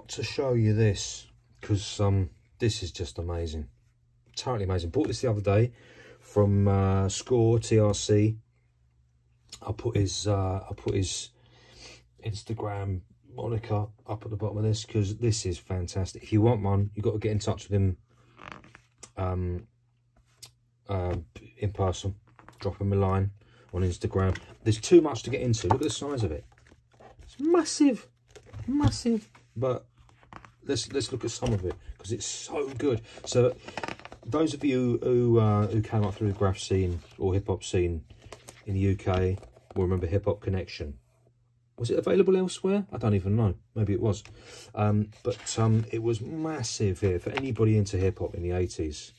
got to show you this because this is just amazing, totally amazing. Bought this the other day from SKORE TRC. I'll put his Instagram moniker up at the bottom of this because this is fantastic. If you want one, you've got to get in touch with him in person. Drop him a line on Instagram. There's too much to get into. Look at the size of it. It's massive, massive. But let's look at some of it because it's so good. So those of you who came up through the graph scene or hip hop scene in the UK will remember Hip Hop Connection. Was it available elsewhere? I don't even know. Maybe it was. But it was massive here for anybody into hip hop in the 80s.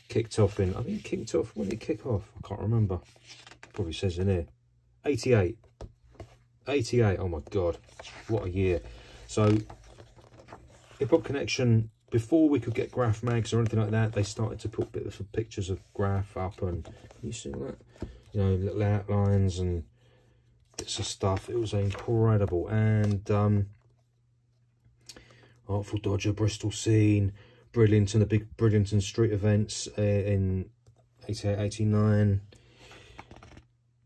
Kicked off in, I think kicked off, when did it kick off? I can't remember. Probably says in here. 88. 88, oh my God. What a year. So, Hip Hop Connection, before we could get graph mags or anything like that, they started to put bits of pictures of graph up and, can you see that? You know, little outlines and bits of stuff. It was incredible. And Artful Dodger, Bristol scene, Bridlington, the big Bridlington street events in 88, 89.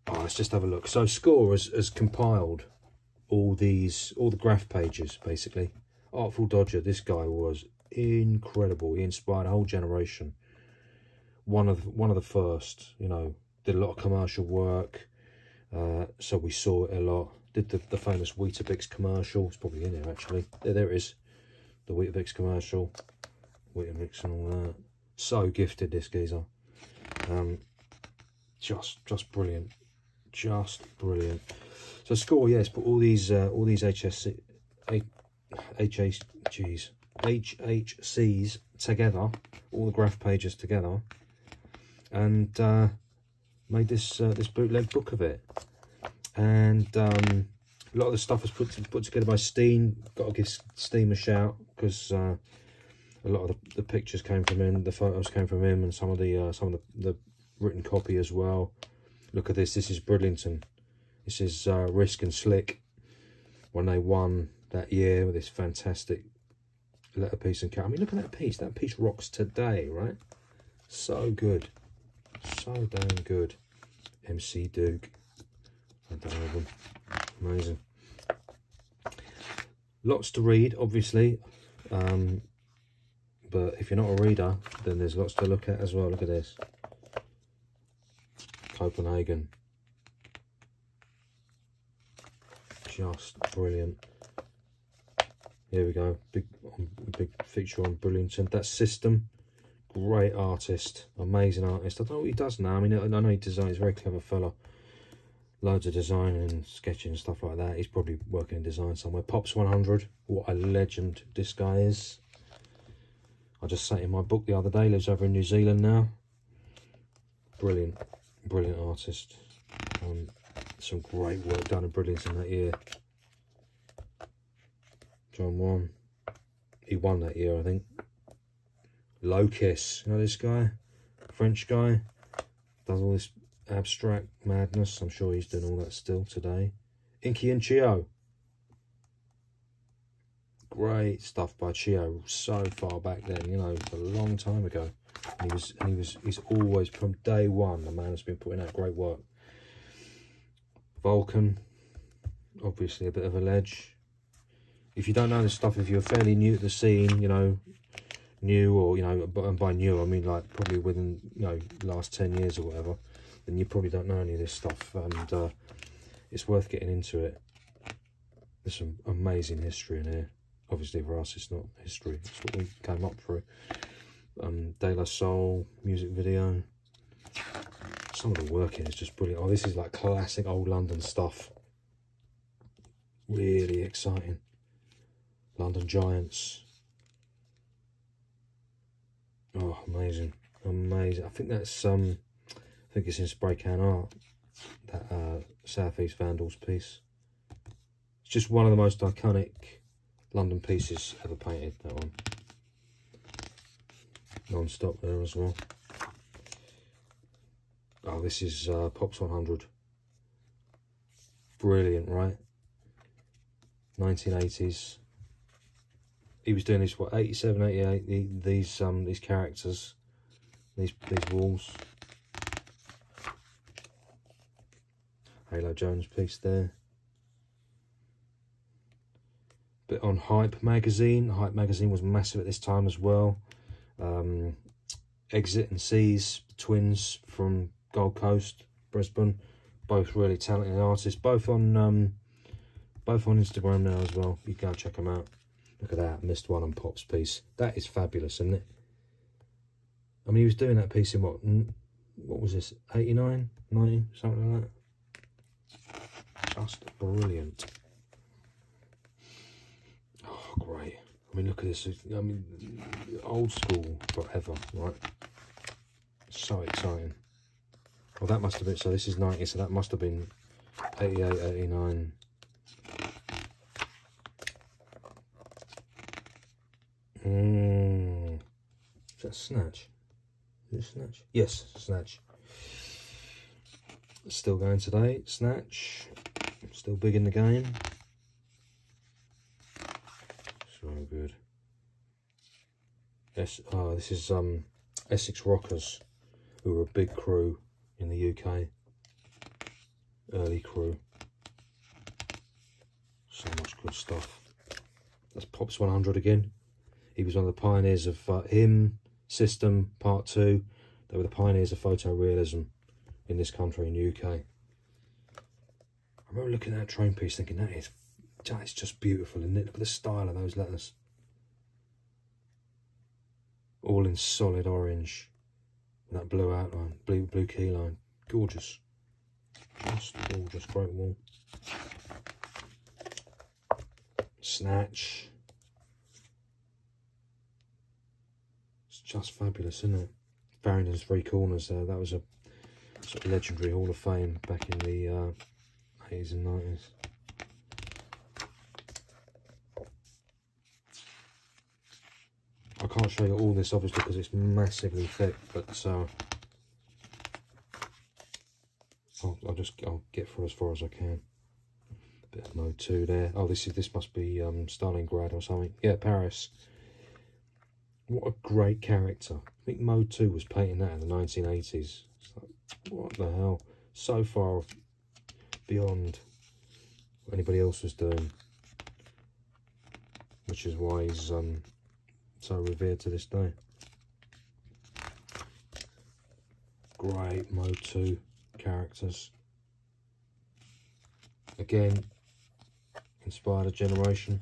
Oh, let's just have a look. So SKORE has compiled all the graph pages, basically. Artful Dodger, this guy was incredible. He inspired a whole generation. One of the first, you know, did a lot of commercial work. So we saw it a lot. Did the famous Weetabix commercial. It's probably in there actually. There it is. The Weetabix commercial. Weetabix and all that. So gifted, this geezer. Just brilliant. Just brilliant. So SKORE, yes, put all these HHCs together, all the graph pages together, and made this bootleg book of it. And a lot of the stuff was put together by Steen. Got to give Steen a shout because a lot of the pictures came from him, the photos came from him, and some of the written copy as well. Look at this. This is Bridlington. This is Risk and Slick when they won that year with this fantastic letterpiece and cat. I mean, look at that piece. That piece rocks today, right? So good. So damn good. MC Duke. Album. Amazing. Lots to read, obviously. But if you're not a reader, then there's lots to look at as well. Look at this. Copenhagen. Just brilliant. Here we go. Big feature on Bridlington. That's System. Great artist. Amazing artist. I don't know what he does now. I mean, I know he designs. He's a very clever fella. Loads of design and sketching and stuff like that. He's probably working in design somewhere. Pops 100. What a legend this guy is. I just sat in my book the other day. Lives over in New Zealand now. Brilliant. Brilliant artist. Some great work done in Bridlington that year. John won. He won that year, I think. Locus. You know this guy? French guy. Does all this abstract madness. I'm sure he's doing all that still today. Inky and Chio. Great stuff by Chio. So far back then, you know, a long time ago. And he's always, from day one, the man has been putting out great work. Vulcan, obviously a bit of a ledge. If you don't know this stuff, if you're fairly new to the scene, you know, new, or, you know, and by new I mean like probably within, you know, last 10 years or whatever, then you probably don't know any of this stuff, and it's worth getting into it. There's some amazing history in here. Obviously for us it's not history, it's what we came up through. De La Soul music video. Some of the work in is just brilliant. Oh, this is like classic old London stuff. Really exciting. London Giants. Oh, amazing. Amazing. I think that's I think it's in spray can art. That South East Vandals piece. It's just one of the most iconic London pieces ever painted, that one. Non-stop there as well. Oh, this is Pops 100. Brilliant, right? 1980s. he was doing this, what, 87, 88, these characters, these walls. Halo Jones piece there. Bit on Hype magazine. Hype magazine was massive at this time as well. Exit and C's, twins from Gold Coast, Brisbane, both really talented artists. Both on Instagram now as well. You can go check them out. Look at that, missed one on Pop's piece. That is fabulous, isn't it? I mean, he was doing that piece in what was this? 89, 90, something like that. Just brilliant. Oh, great. I mean, look at this. I mean, old school forever, right? So exciting. Well, that must have been, so this is 90, so that must have been 88, 89. Is that Snatch? Is it Snatch? Yes, Snatch. Still going today, Snatch. Still big in the game. So good. Yes, this is Essex Rockers, who were a big crew in the UK. Early crew. So much good stuff. That's Pops 100 again. He was one of the pioneers of him, System, Part 2. They were the pioneers of photorealism in this country, in the UK. I remember looking at that train piece thinking, that is just beautiful, isn't it? Look at the style of those letters. All in solid orange. And that blue outline, blue key line. Gorgeous. Just gorgeous, great wall. Snatch. It's just fabulous, isn't it? Farrington's Three Corners there. That was a sort of legendary Hall of Fame back in the 80s and 90s. I can't show you all this obviously because it's massively thick, but I'll get through as far as I can. Bit of Mode 2 there. Oh, this must be Stalingrad or something. Yeah, Paris. What a great character. I think Mode 2 was painting that in the 1980s. It's like, what the hell? So far beyond what anybody else was doing. Which is why he's so revered to this day. Great Mode 2 characters. Again, inspired a generation.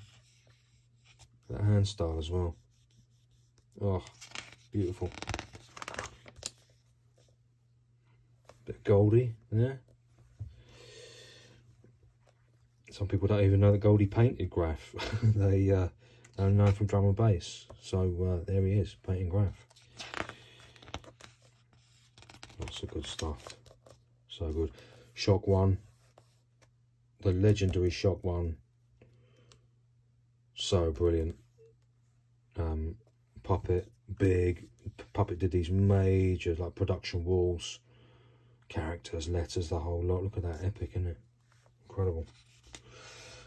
That hand style as well. Oh, beautiful. Bit of Goldie there. Some people don't even know that Goldie painted graf. They are known from drum and bass. So there he is, painting graf. Lots of good stuff. So good. Shock 1. The legendary Shock 1. So brilliant. Puppet, big. Puppet did these major like production walls, characters, letters, the whole lot. Look at that, epic, isn't it? Incredible.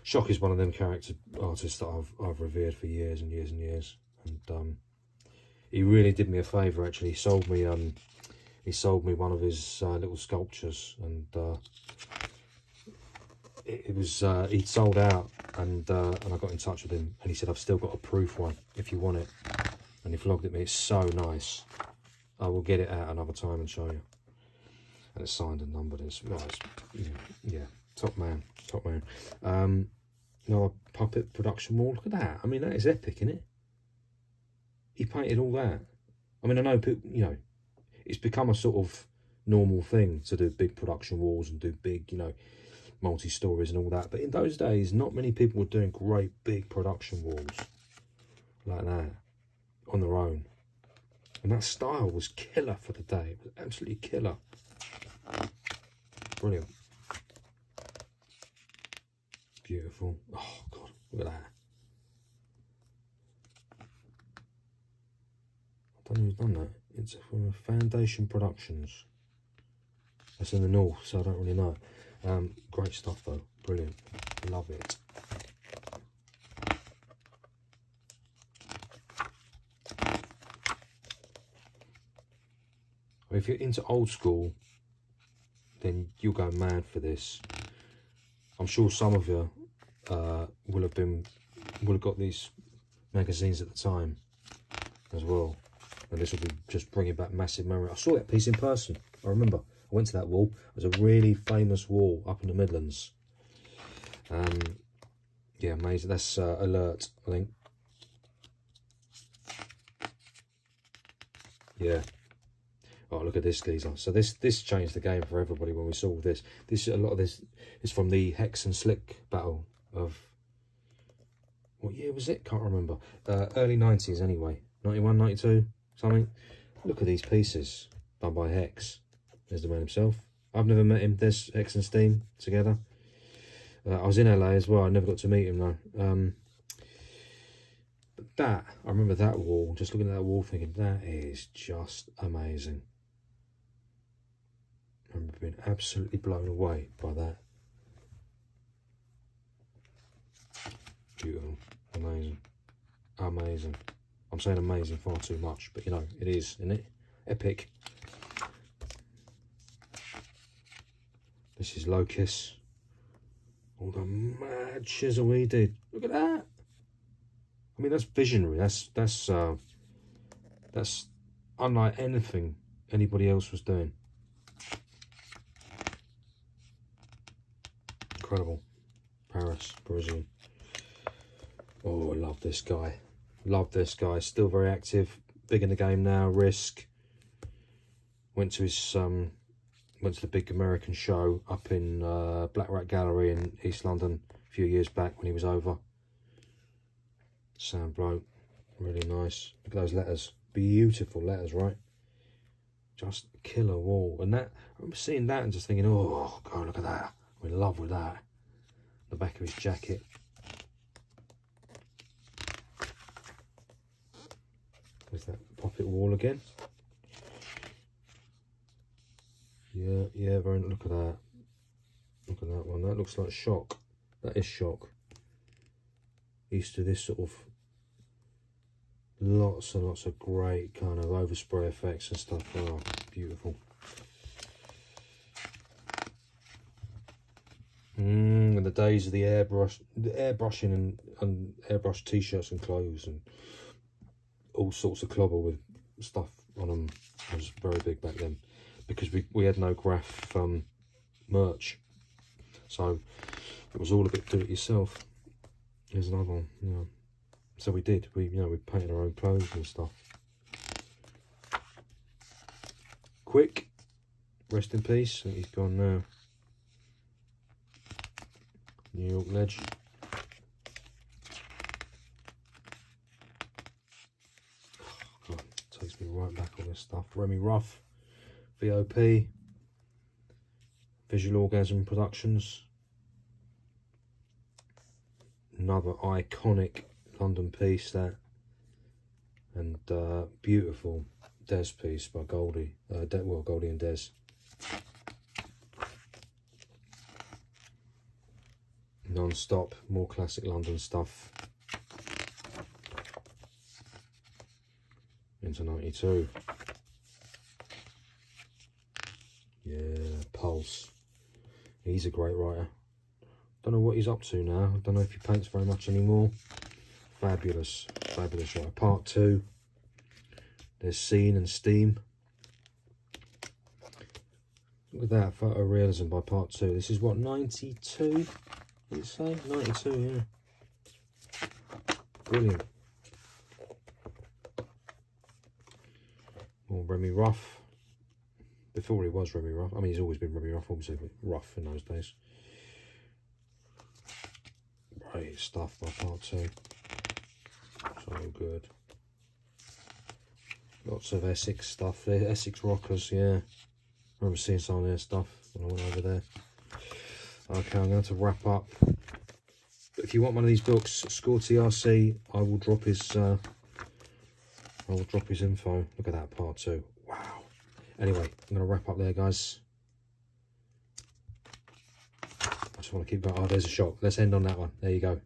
Shock is one of them character artists that I've revered for years and years and years. And he really did me a favour actually. He sold me one of his little sculptures, and it was he'd sold out, and I got in touch with him, and he said, I've still got a proof one if you want it. And he flogged at me. It's so nice. I will get it out another time and show you. And it's signed and numbered. It's yeah, top man, top man. Another puppet production wall. Look at that. I mean, that is epic, isn't it? He painted all that. I mean, I know people, you know, it's become a sort of normal thing to do big production walls and do big, you know, multi-stories and all that. But in those days, not many people were doing great big production walls like that on their own. And that style was killer for the day. It was absolutely killer. Brilliant. Beautiful. Oh, God, look at that. I don't know who's done that. It's from Foundation Productions. That's in the north, so I don't really know. Great stuff, though. Brilliant. Love it. if you're into old school, then you'll go mad for this. I'm sure some of you will have got these magazines at the time as well, and this will be just bringing back massive memory. I saw that piece in person. I remember I went to that wall. It was a really famous wall up in the Midlands. Yeah, amazing. That's Alert, I think. Yeah. Oh, look at this geezer. So this changed the game for everybody when we saw this. A lot of this is from the Hex and Slick battle of, what year was it? Can't remember. Early 90s anyway. 91, 92, something. Look at these pieces done by Hex. There's the man himself. I've never met him. There's Hex and Steam together. I was in LA as well. I never got to meet him though. But that, I remember that wall, just looking at that wall thinking, that is just amazing. I remember being absolutely blown away by that. Beautiful, amazing, amazing. I'm saying amazing far too much, but you know, it is, isn't it? Epic. This is Locus. All the mad chisel we did. Look at that. I mean, that's visionary. That's unlike anything anybody else was doing. Incredible. Paris, Brazil. Oh, I love this guy. Love this guy. Still very active. Big in the game now. Risk. Went to his went to the big American show up in Black Rat Gallery in East London a few years back when he was over. Sound bloke, really nice. Look at those letters, beautiful letters, right? Just killer wall. And that, I remember seeing that and just thinking, oh god, look at that. I'm in love with that. The back of his jacket. There's that poppet wall again. Yeah, very. Look at that. Look at that one. That looks like Shock. That is Shock. Used to this sort of lots and lots of great kind of overspray effects and stuff. Oh, beautiful. And the days of the airbrushing and airbrush t-shirts and clothes and all sorts of clobber with stuff on them was very big back then, because we had no graph merch, so it was all a bit do it yourself. Here's another one, you know. So we painted our own clothes and stuff. Quick, rest in peace. I think he's gone now. New York Ledge. Oh, God, takes me right back on this stuff. Remy Ruff, VOP, Visual Orgasm Productions. Another iconic London piece, that, and beautiful Des piece by Goldie. Goldie and Des. Non-stop, more classic London stuff. Into 92. Yeah, Pulse. He's a great writer. Don't know what he's up to now. I don't know if he paints very much anymore. Fabulous, fabulous writer. Part 2. There's Scene and Steam. Look at that, photorealism by Part 2. This is what, 92? Did it say? 92, yeah. Brilliant. More Remy Ruff. Before he was Remy Ruff. I mean, he's always been Remy Ruff, obviously, but rough in those days. Great stuff by Part 2. So good. Lots of Essex stuff there. Essex Rockers, yeah. I remember seeing some of their stuff when I went over there. Okay, I'm going to wrap up. But if you want one of these books, SKORE TRC, I will drop his info. Look at that, Part 2. Wow. Anyway, I'm going to wrap up there, guys. I just want to keep going. Oh, there's a shot. Let's end on that one. There you go.